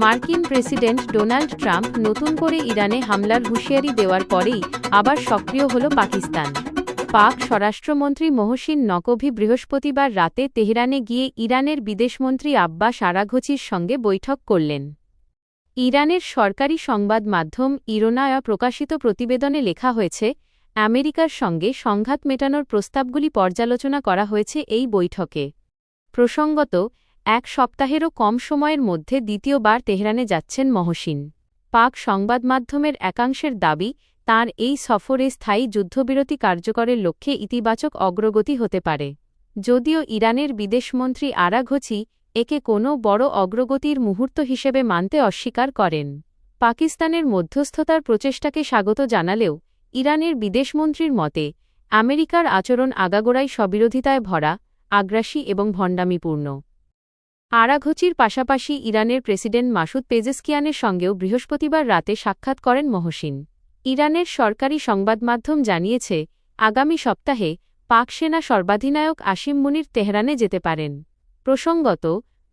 মার্কিন president Donald Trump নতুন করে ইরানে হামলার হুঁশিয়ারি দেওয়ার পরেই আবার সক্রিয় হল পাকিস্তান। পাক স্বরাষ্ট্রমন্ত্রী মোহসিন নকভি বৃহস্পতিবার রাতে তেহরানে গিয়ে ইরানের বিদেশমন্ত্রী আব্বাস আরাঘচির সঙ্গে বৈঠক করলেন। ইরানের সরকারি সংবাদ মাধ্যম ইরনায় প্রকাশিত প্রতিবেদনে লেখা হয়েছে, আমেরিকার সঙ্গে সংঘাত মেটানোর প্রস্তাবগুলি পর্যালোচনা করা হয়েছে এই বৈঠকে। প্রসঙ্গত, এক সপ্তাহেরও কম সময়ের মধ্যে দ্বিতীয়বার তেহরানে যাচ্ছেন মোহসিন। পাক সংবাদমাধ্যমের একাংশের দাবি, তাঁর এই সফরে স্থায়ী যুদ্ধবিরতি কার্যকরের লক্ষ্যে ইতিবাচক অগ্রগতি হতে পারে। যদিও ইরানের বিদেশমন্ত্রী আরাঘচি একে কোনো বড় অগ্রগতির মুহূর্ত হিসেবে মানতে অস্বীকার করেন। পাকিস্তানের মধ্যস্থতার প্রচেষ্টাকে স্বাগত জানালেও ইরানের বিদেশমন্ত্রীর মতে, আমেরিকার আচরণ আগাগোড়াই স্ববিরোধিতায় ভরা, আগ্রাসী এবং ভণ্ডামিপূর্ণ। আরাঘচির পাশাপাশি ইরানের প্রেসিডেন্ট মাসুদ পেজেশকিয়ানের সঙ্গেও বৃহস্পতিবার রাতে সাক্ষাৎ করেন মোহসিন। ইরানের সরকারি সংবাদমাধ্যম জানিয়েছে, আগামী সপ্তাহে পাক সেনা সর্বাধিনায়ক আসিম মুনির তেহরানে যেতে পারেন। প্রসঙ্গত,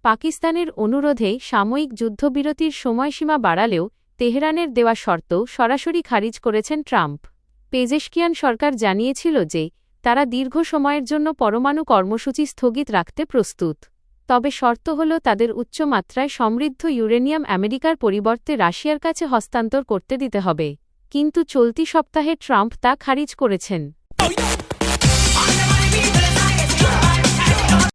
পাকিস্তানের অনুরোধে সাময়িক যুদ্ধবিরতির সময়সীমা বাড়ালেও তেহরানের দেওয়া শর্ত সরাসরি খারিজ করেছেন ট্রাম্প। পেজেশকিয়ান সরকার জানিয়েছিল যে, তারা দীর্ঘ সময়ের জন্য পরমাণু কর্মসূচি স্থগিত রাখতে প্রস্তুত। তবে শর্ত হল তাদের উচ্চ মাত্রায় সমৃদ্ধ ইউরেনিয়াম আমেরিকার পরিবর্তে রাশিয়ার কাছে হস্তান্তর করতে দিতে হবে। কিন্তু চলতি সপ্তাহে ট্রাম্প তা খারিজ করেছেন।